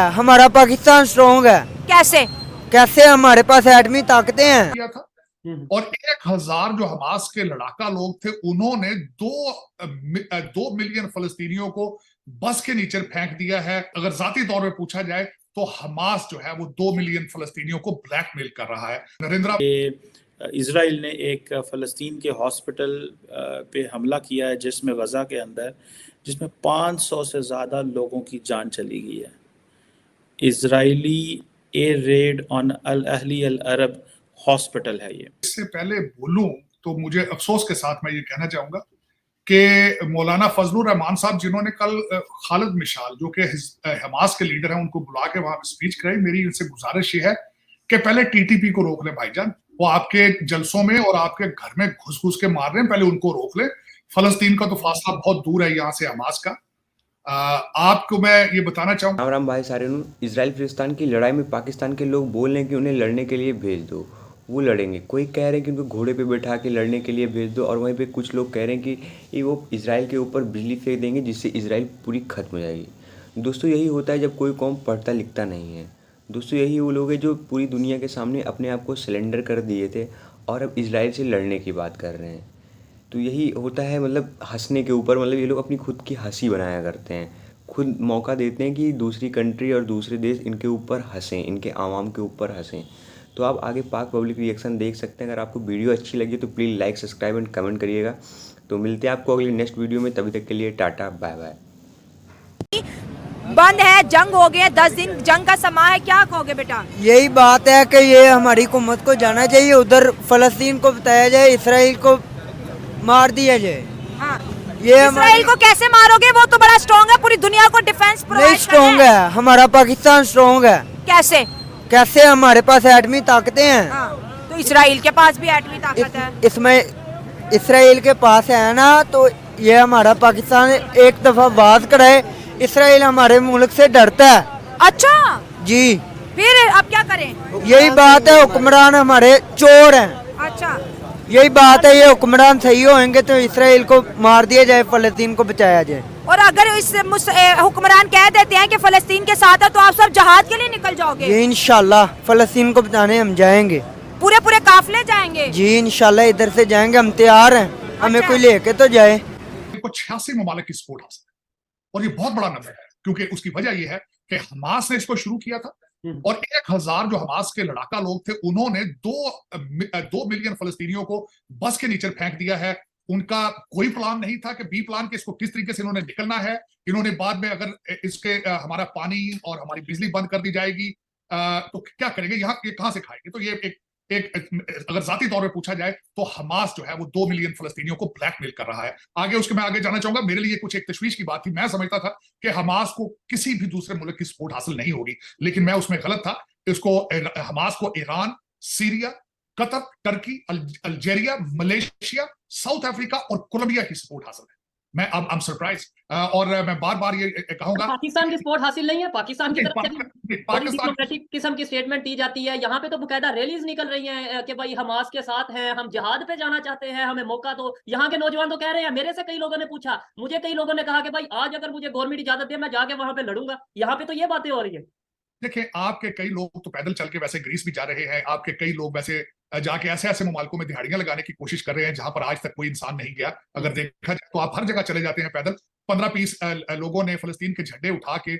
है, हमारा पाकिस्तान स्ट्रॉन्ग है। कैसे? कैसे? हमारे पास एटमी ताकतें हैं। किया था और 1000 जो हमास के लड़ाका लोग थे उन्होंने 2 मिलियन फलस्तीनियों को बस के नीचे फेंक दिया है। अगर जाती तौर पे पूछा जाए तो हमास जो है वो 2 मिलियन फलस्तीनियों को ब्लैकमेल कर रहा है। नरेंद्र, इज़राइल ने एक फ़लस्तीन के हॉस्पिटल पे हमला किया है जिसमें गज़ा के अंदर, जिसमें 500 से ज़्यादा लोगों की जान चली गई है। Israeli air raid on Al Ahli Al Arab hospital है ये। इससे पहले बोलूं तो मुझे अफसोस के साथ मैं ये कहना चाहूंगा कि मौलाना फजलुर रहमान साहब जिन्होंने कल खालिद मिशाल जो कि हमास के लीडर हैं उनको बुला के वहां स्पीच कराई, मेरी इनसे गुजारिश ये है कि पहले टीटीपी को रोक ले भाईजान। वो आपके जलसों में और आपके घर में घुस घुस के मार रहे हैं, पहले उनको रोक ले। फलस्तीन का तो फासला बहुत दूर है यहाँ से हमास का। आपको मैं ये बताना चाहूंगा, राम भाई सारे इजराइल फिलिस्तीन की लड़ाई में पाकिस्तान के लोग बोल रहे हैं कि उन्हें लड़ने के लिए भेज दो, वो लड़ेंगे। कोई कह रहे हैं कि उनको घोड़े पे बैठा के लड़ने के लिए भेज दो, और वहीं पे कुछ लोग कह रहे हैं कि वो इसराइल के ऊपर बिजली फेंक देंगे जिससे इसराइल पूरी खत्म हो जाएगी। दोस्तों यही होता है जब कोई कौम पढ़ता लिखता नहीं है। दोस्तों यही वो लोग हैं जो पूरी दुनिया के सामने अपने आप को सिलेंडर कर दिए थे और अब इसराइल से लड़ने की बात कर रहे हैं। तो यही होता है, मतलब हंसने के ऊपर, मतलब ये लोग अपनी खुद की हंसी बनाया करते हैं, खुद मौका देते हैं कि दूसरी कंट्री और दूसरे देश इनके ऊपर हंसें, इनके आवाम के ऊपर हंसें। तो आप आगे पाक पब्लिक रिएक्शन देख सकते हैं। अगर आपको वीडियो अच्छी लगी तो please like, subscribe and comment करिएगा। तो मिलते हैं आपको अगले नेक्स्ट वीडियो में, तभी तक के लिए टाटा बाय बाय। बंद है, जंग हो गया, 10 दिन जंग का समा है, क्या कहोगे बेटा? यही बात है कि ये हमारी हुकूमत को जाना चाहिए, उधर फलस्तीन को बताया जाए, इसराइल को मार दिया जाए। हाँ। ये इसराइल को कैसे मारोगे? वो तो बड़ा स्ट्रॉन्ग है, पूरी दुनिया को डिफेंस नहीं स्ट्रॉन्ग है, हमारा पाकिस्तान स्ट्रॉन्ग है। कैसे? कैसे? हमारे पास एटमी ताकतें हैं। हाँ। तो इसराइल के पास भी एटमी ताकत है। इसमें इसराइल के पास है ना, तो ये हमारा पाकिस्तान एक दफा बात कराए, इसराइल हमारे मुल्क से डरता है। अच्छा जी, फिर अब क्या करें? यही बात है, हुक्मरान हमारे चोर हैं। अच्छा, यही बात है, ये हुक्मरान सही होंगे तो इसराइल को मार दिया जाए, फलस्तीन को बचाया जाए। और अगर इस हुक्मरान कह देते हैं कि फलस्तीन के साथ है तो आप सब जहाद के लिए निकल जाओगे? ये इंशाल्लाह फलस्तीन को बचाने हम जाएंगे, पूरे पूरे काफिले जाएंगे? जी इंशाल्लाह इधर से जाएंगे, हम तैयार हैं। हमें अच्छा। कोई लेके तो जाए। 86 ममालिक की सपोर्ट हासिल है और ये बहुत बड़ा नंबर है, क्योंकि उसकी वजह यह है कि हमास ने इसको शुरू किया था और 1000 जो हमास के लड़ाका लोग थे उन्होंने 2 मिलियन फलस्तीनियों को बस के नीचे फेंक दिया है। उनका कोई प्लान नहीं था कि बी प्लान के इसको किस तरीके से इन्होंने निकलना है। इन्होंने बाद में अगर इसके हमारा पानी और हमारी बिजली बंद कर दी जाएगी तो क्या करेंगे, यहाँ ये कहां से खाएंगे। तो ये एक अगर जाती तौर पे पूछा जाए तो हमास जो है वो 2 मिलियन फलस्तीनियों को ब्लैकमेल कर रहा है। मैं आगे जाना चाहूंगा। मेरे लिए कुछ एक तशवीश की बात थी। मैं समझता था कि हमास को किसी भी दूसरे मुल्क की सपोर्ट हासिल नहीं होगी, लेकिन मैं उसमें गलत था। हमास को Iran, Syria, Qatar, Turkey, Algeria, Malaysia, south Africa और कोलंबिया की सपोर्ट हासिल है। मैं अब आई एम सरप्राइज और मैं बार बार ये कहूंगा, पाकिस्तान की सपोर्ट हासिल नहीं है। पाकिस्तान की तरफ से पाकिस्तान डिप्लोमेटिक किस्म की स्टेटमेंट दी जाती है। यहाँ पे तो बकायदा रैलीज निकल रही हैं कि भाई हमास के साथ हैं, हम जिहाद पे जाना चाहते हैं, हमें मौका दो। यहाँ के नौजवान तो कह रहे हैं, मेरे से कई लोगों ने पूछा, मुझे कई लोगों ने कहा कि भाई आज अगर मुझे गवर्नमेंट इजाजत दे मैं जाके वहां पे लड़ूंगा। यहाँ पे तो ये बातें हो रही है। देखिए, आपके कई लोग तो पैदल चल के वैसे ग्रीस भी जा रहे हैं, आपके कई लोग वैसे जाके ऐसे ऐसे ममालिकों में दिहाड़ियां लगाने की कोशिश कर रहे हैं जहां पर आज तक कोई इंसान नहीं गया। अगर देखा जाए तो आप हर जगह चले जाते हैं पैदल। 15-20 लोगों ने फलस्तीन के झंडे उठा के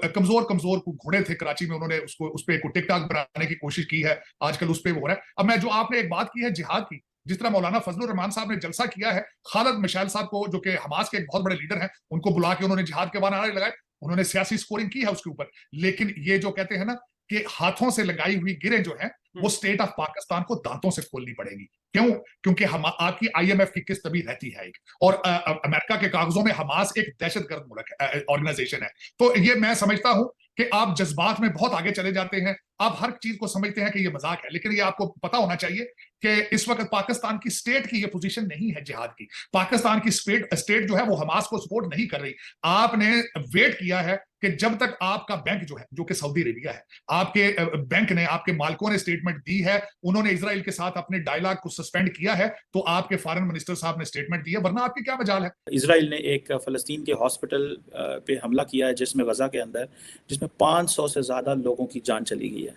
कमजोर घोड़े थे कराची में, उन्होंने उस पर टिकटॉक बनाने की कोशिश की है। आजकल उस पर हो रहा है। अब मैं जो आपने एक बात की है जिहाद की, जिस तरह मौलाना फजलुर रहमान साहब ने जलसा किया है, खालिद मिशाल साहब को जो कि हमास के एक बहुत बड़े लीडर हैं, उनको बुला के उन्होंने जिहाद के नारे लगाए, उन्होंने सियासी स्कोरिंग की है उसके ऊपर। लेकिन ये जो कहते हैं ना कि हाथों से लगाई हुई गिरें जो है वो स्टेट ऑफ पाकिस्तान को दांतों से खोलनी पड़ेगी। क्यों? क्योंकि हम आपकी IMF की किस्त भी रहती है और अमेरिका के कागजों में हमास एक दहशतगर्द मुल्क ऑर्गेनाइजेशन है। तो ये मैं समझता हूं कि आप जज्बात में बहुत आगे चले जाते हैं, आप हर चीज को समझते हैं कि ये मजाक है, लेकिन ये आपको पता होना चाहिए कि इस वक्त पाकिस्तान की स्टेट की ये पोजीशन नहीं है जिहाद की। पाकिस्तान की स्टेट जो है वो हमास को सपोर्ट नहीं कर रही। आपने वेट किया है कि जब तक आपका बैंक जो है, जो कि सऊदी अरेबिया है, आपके बैंक ने, आपके मालिकों ने स्टेटमेंट दी है, उन्होंने इजराइल के साथ अपने डायलॉग को सस्पेंड किया है, तो आपके फॉरेन मिनिस्टर साहब ने स्टेटमेंट दी है, वरना आपकी क्या मजाल है। इसराइल ने एक फ़लस्तीन के हॉस्पिटल पे हमला किया है जिसमें गज़ा के अंदर, जिसमें 500 से ज़्यादा लोगों की जान चली गई है।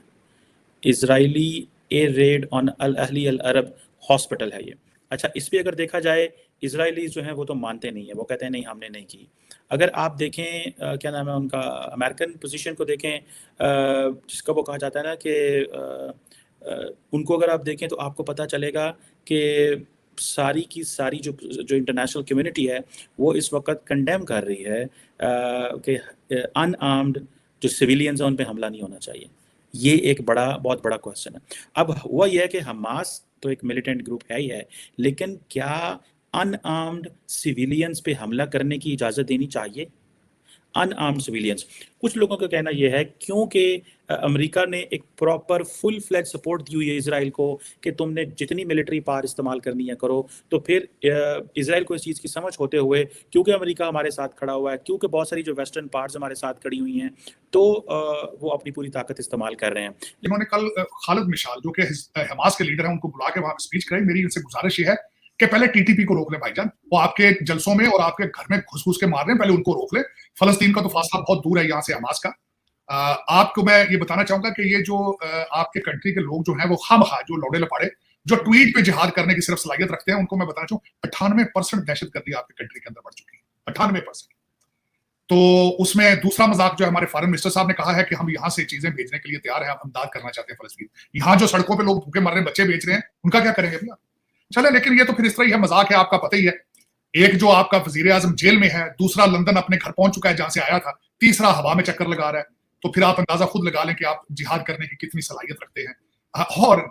Israeli air raid on Al Ahli Al Arab hospital है ये। अच्छा, इस पे अगर देखा जाए, इजरायली जो हैं वो तो मानते नहीं है, वो कहते हैं नहीं हमने नहीं की। अगर आप देखें क्या नाम है उनका, अमेरिकन पोजीशन को देखें, जिसका वो कहा जाता है ना कि उनको अगर आप देखें तो आपको पता चलेगा कि सारी की सारी जो इंटरनेशनल कम्युनिटी है वो इस वक्त कंडेम कर रही है कि अनआर्म्ड जो सिविलियंस हैं उन पे हमला नहीं होना चाहिए। ये एक बहुत बड़ा क्वेश्चन है। अब हुआ यह है कि हमास तो एक मिलिटेंट ग्रुप है ही है, लेकिन क्या अनआर्म्ड सिविलियंस पे हमला करने की इजाज़त देनी चाहिए? अनआर्म्ड सिविलियंस, कुछ लोगों का कहना यह है क्योंकि अमेरिका ने एक प्रॉपर फुल फ्लैज सपोर्ट दी हुई है इसराइल को कि तुमने जितनी मिलिट्री पावर इस्तेमाल करनी है करो, तो फिर इसराइल को इस चीज़ की समझ होते हुए, क्योंकि अमेरिका हमारे साथ खड़ा हुआ है, क्योंकि बहुत सारी जो वेस्टर्न पावर्स हमारे साथ खड़ी हुई हैं, तो वो अपनी पूरी ताकत इस्तेमाल कर रहे हैं। इन्होंने कल खालिद मिशाल जो कि हमास के लीडर हैं उनको बुला के वहां स्पीच कराई। मेरी इनसे गुजारिश ये है कि पहले टीटीपी को रोक ले भाईजान, वो आपके जलसों में और आपके घर में घुस घुस के मार रहे हैं, पहले उनको रोक ले। फलस्तीन का तो फासला बहुत दूर है यहाँ से हमास का। आपको मैं ये बताना चाहूंगा कि ये जो आपके कंट्री के लोग जो हैं वो खामखा जो लौड़े लपाड़े जो ट्वीट पे जिहाद करने की सिर्फ सलाहियत रखते हैं, उनको मैं बताना चाहूँ 98% दहशतगर्दी आपके कंट्री के अंदर बढ़ चुकी है, 98%। तो उसमें दूसरा मजाक जो है, हमारे फॉरेन मिनिस्टर साहब ने कहा है कि हम यहाँ से चीजें भेजने के लिए तैयार हैं, हम इमदाद करना चाहते हैं फलस्तीन। यहाँ जो सड़कों पे लोग भूखे मर रहे हैं, बच्चे बेच रहे हैं, उनका क्या करेंगे भैया? चले, लेकिन ये तो फिर इस तरह ही है, मजाक है, आपका पता ही है। एक जो आपका वजीर आजम जेल में है, दूसरा लंदन अपने घर पहुंच चुका है जहां से आया था, तीसरा हवा में चक्कर लगा रहा है। तो फिर आप अंदाजा खुद लगा लें कि आप जिहाद करने की कितनी सलाहियत रखते हैं। और